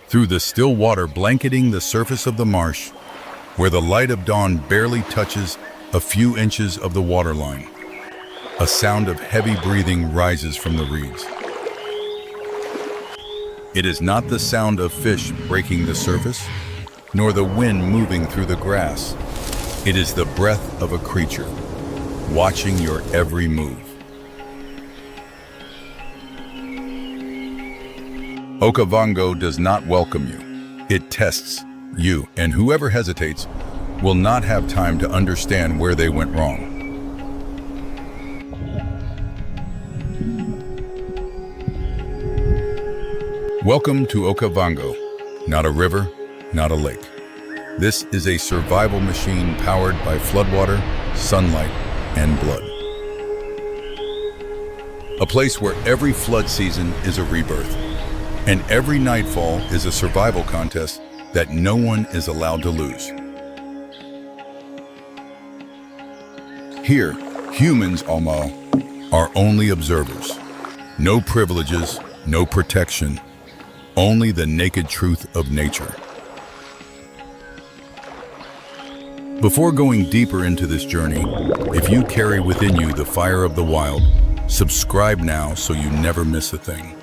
through the still water blanketing the surface of the marsh, where the light of dawn barely touches a few inches of the waterline. A sound of heavy breathing rises from the reeds. It is not the sound of fish breaking the surface, nor the wind moving through the grass. It is the breath of a creature, watching your every move. Okavango does not welcome you. It tests you, and whoever hesitates will not have time to understand where they went wrong. Welcome to Okavango, not a river, not a lake. This is a survival machine powered by floodwater, sunlight, and blood. A place where every flood season is a rebirth, and every nightfall is a survival contest that no one is allowed to lose. Here, humans, are only observers. No privileges, no protection, only the naked truth of nature. Before going deeper into this journey, if you carry within you the fire of the wild, subscribe now so you never miss a thing.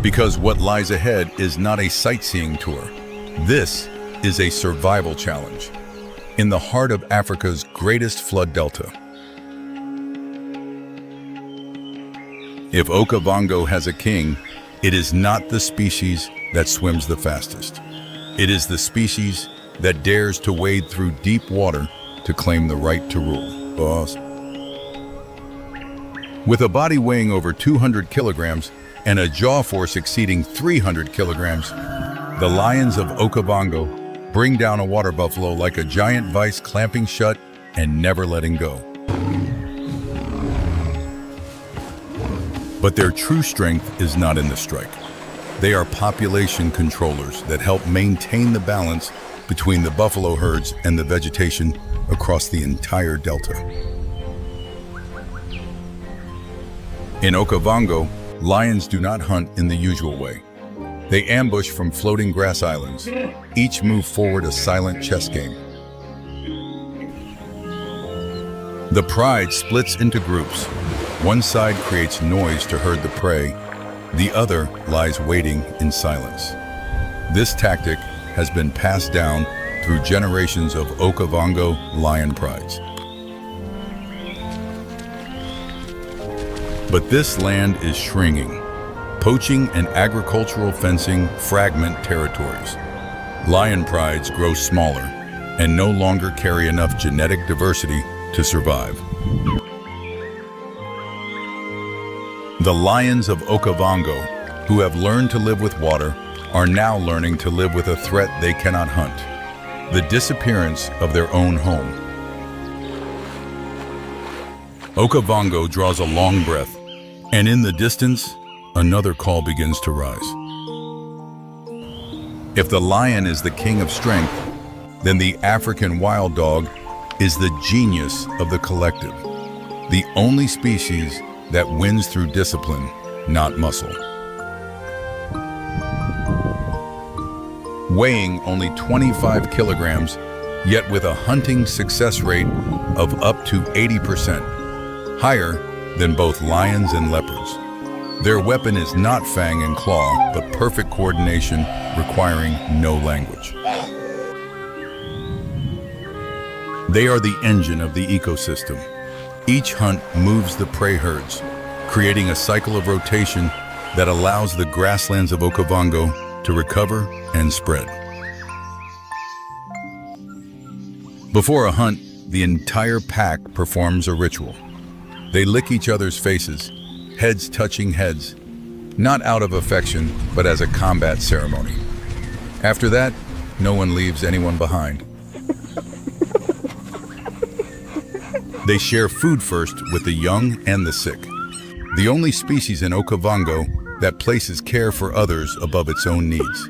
Because what lies ahead is not a sightseeing tour. This is a survival challenge in the heart of Africa's greatest flood delta. If Okavango has a king, it is not the species that swims the fastest. It is the species that dares to wade through deep water to claim the right to rule. Boss. With a body weighing over 200 kilograms and a jaw force exceeding 300 kilograms, the lions of Okavango bring down a water buffalo like a giant vice, clamping shut and never letting go. But their true strength is not in the strike. They are population controllers that help maintain the balance between the buffalo herds and the vegetation across the entire delta. In Okavango, lions do not hunt in the usual way. They ambush from floating grass islands. Each move forward a silent chess game. The pride splits into groups. One side creates noise to herd the prey. The other lies waiting in silence. This tactic has been passed down through generations of Okavango lion prides. But this land is shrinking. Poaching and agricultural fencing fragment territories. Lion prides grow smaller and no longer carry enough genetic diversity to survive. The lions of Okavango, who have learned to live with water, are now learning to live with a threat they cannot hunt: the disappearance of their own home. Okavango draws a long breath, and in the distance, another call begins to rise. If the lion is the king of strength, then the African wild dog is the genius of the collective, the only species that wins through discipline, not muscle. Weighing only 25 kilograms, yet with a hunting success rate of up to 80%, higher than both lions and leopards. Their weapon is not fang and claw, but perfect coordination requiring no language. They are the engine of the ecosystem. Each hunt moves the prey herds, creating a cycle of rotation that allows the grasslands of Okavango to recover and spread. Before a hunt, the entire pack performs a ritual. They lick each other's faces, heads touching heads, not out of affection, but as a combat ceremony. After that, no one leaves anyone behind. They share food first with the young and the sick, the only species in Okavango that places care for others above its own needs.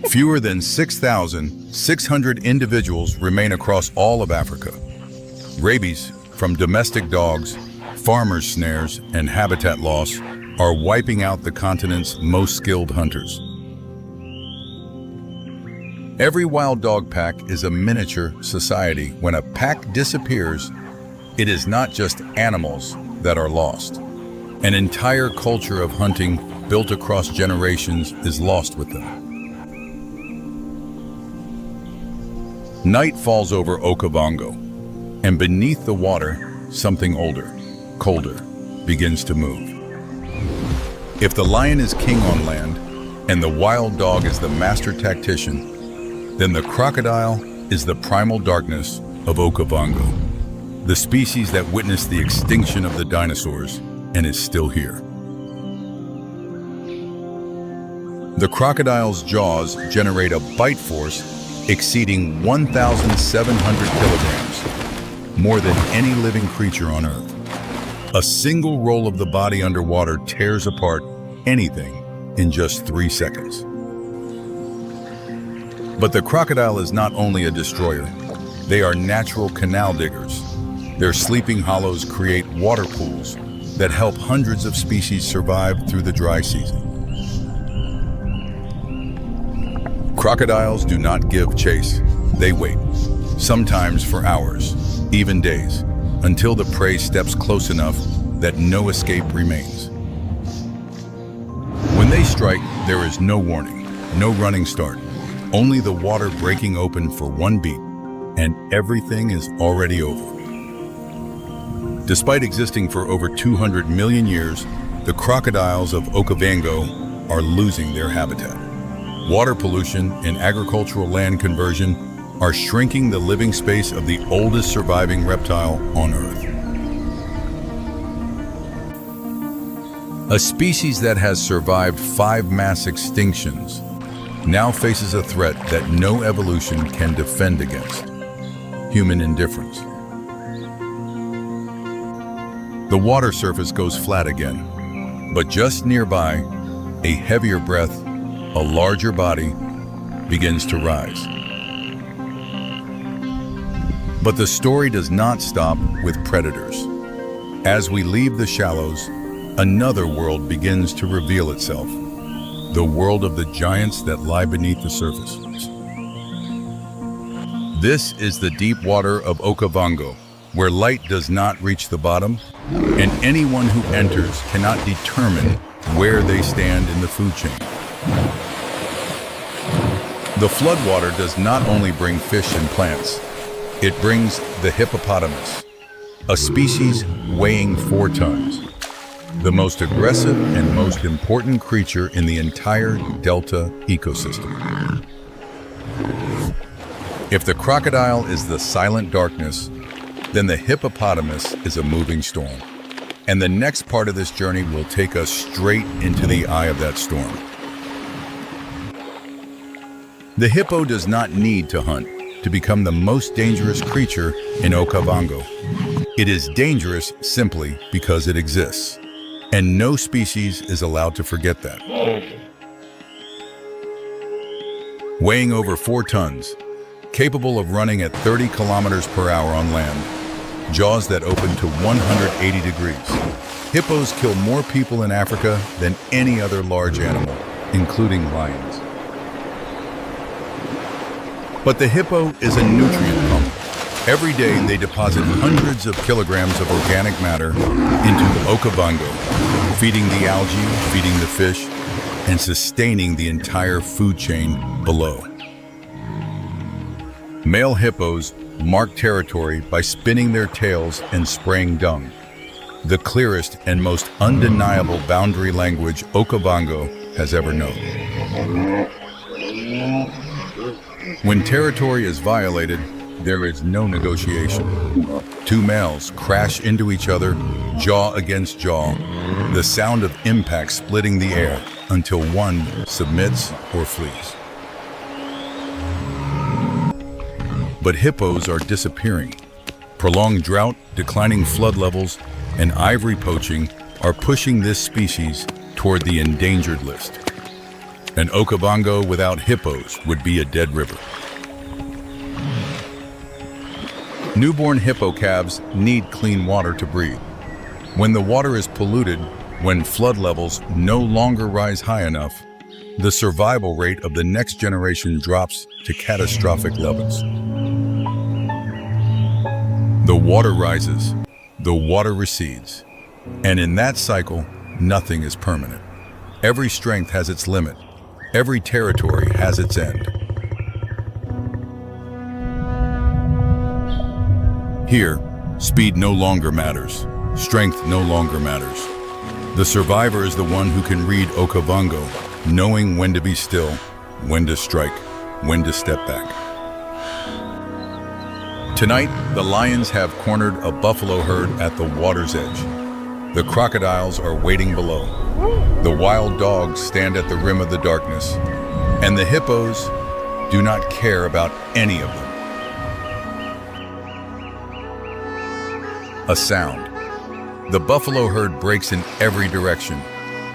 Fewer than 6,600 individuals remain across all of Africa. Rabies, from domestic dogs Farmers' snares and habitat loss are wiping out the continent's most skilled hunters. Every wild dog pack is a miniature society. When a pack disappears, it is not just animals that are lost. An entire culture of hunting built across generations is lost with them. Night falls over Okavango, and beneath the water, something older, colder, begins to move. If the lion is king on land, and the wild dog is the master tactician, then the crocodile is the primal darkness of Okavango, the species that witnessed the extinction of the dinosaurs and is still here. The crocodile's jaws generate a bite force exceeding 1,700 kilograms, more than any living creature on Earth. A single roll of the body underwater tears apart anything in just 3 seconds. But the crocodile is not only a destroyer, they are natural canal diggers. Their sleeping hollows create water pools that help hundreds of species survive through the dry season. Crocodiles do not give chase. They wait, sometimes for hours, even days, until the prey steps close enough that no escape remains. When they strike, there is no warning, no running start, only the water breaking open for one beat, and everything is already over. Despite existing for over 200 million years, the crocodiles of Okavango are losing their habitat. Water pollution and agricultural land conversion are shrinking the living space of the oldest surviving reptile on Earth. A species that has survived 5 mass extinctions now faces a threat that no evolution can defend against: human indifference. The water surface goes flat again, but just nearby, a heavier breath, a larger body, begins to rise. But the story does not stop with predators. As we leave the shallows, another world begins to reveal itself, the world of the giants that lie beneath the surface. This is the deep water of Okavango, where light does not reach the bottom, and anyone who enters cannot determine where they stand in the food chain. The floodwater does not only bring fish and plants, it brings the hippopotamus, a species weighing 4 tons, the most aggressive and most important creature in the entire delta ecosystem. If the crocodile is the silent darkness, then the hippopotamus is a moving storm. And the next part of this journey will take us straight into the eye of that storm. The hippo does not need to hunt to become the most dangerous creature in Okavango. It is dangerous simply because it exists, and no species is allowed to forget that. Weighing over 4 tons, capable of running at 30 kilometers per hour on land, jaws that open to 180 degrees. Hippos kill more people in Africa than any other large animal, including lions. But the hippo is a nutrient pump. Every day they deposit hundreds of kilograms of organic matter into Okavango, feeding the algae, feeding the fish, and sustaining the entire food chain below. Male hippos mark territory by spinning their tails and spraying dung, the clearest and most undeniable boundary language Okavango has ever known. When territory is violated, there is no negotiation. 2 males crash into each other, jaw against jaw, the sound of impact splitting the air until one submits or flees. But hippos are disappearing. Prolonged drought, declining flood levels, and ivory poaching are pushing this species toward the endangered list. An Okavango without hippos would be a dead river. Newborn hippo calves need clean water to breathe. When the water is polluted, when flood levels no longer rise high enough, the survival rate of the next generation drops to catastrophic levels. The water rises, the water recedes, and in that cycle, nothing is permanent. Every strength has its limit. Every territory has its end. Here, speed no longer matters. Strength no longer matters. The survivor is the one who can read Okavango, knowing when to be still, when to strike, when to step back. Tonight, the lions have cornered a buffalo herd at the water's edge. The crocodiles are waiting below. The wild dogs stand at the rim of the darkness, and the hippos do not care about any of them. A sound. The buffalo herd breaks in every direction.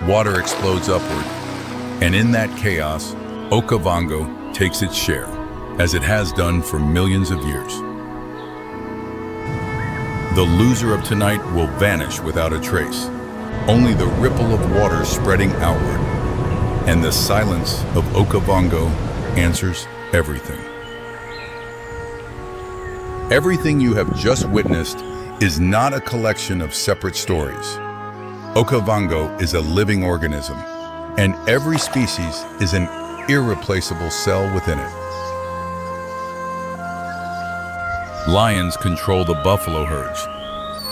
Water explodes upward, and in that chaos, Okavango takes its share, as it has done for millions of years. The loser of tonight will vanish without a trace. Only the ripple of water spreading outward, and the silence of Okavango answers everything. Everything you have just witnessed is not a collection of separate stories. Okavango is a living organism, and every species is an irreplaceable cell within it. Lions control the buffalo herds.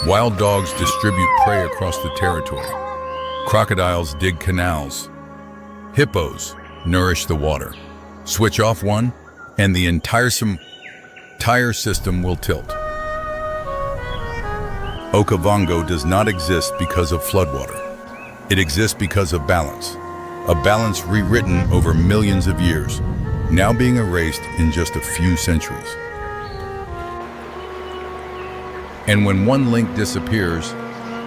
Wild dogs distribute prey across the territory. Crocodiles dig canals. Hippos nourish the water. Switch off one, and the entire system will tilt. Okavango does not exist because of floodwater. It exists because of balance. A balance rewritten over millions of years, now being erased in just a few centuries. And when one link disappears,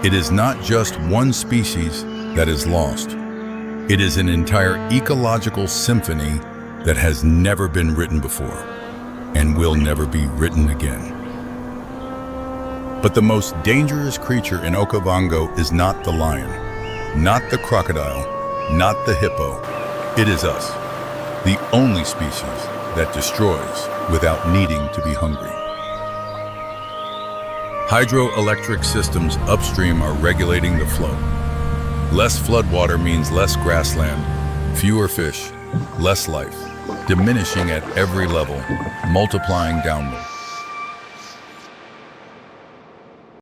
it is not just one species that is lost. It is an entire ecological symphony that has never been written before and will never be written again. But the most dangerous creature in Okavango is not the lion, not the crocodile, not the hippo. It is us, the only species that destroys without needing to be hungry. Hydroelectric systems upstream are regulating the flow. Less floodwater means less grassland, fewer fish, less life, diminishing at every level, multiplying downward.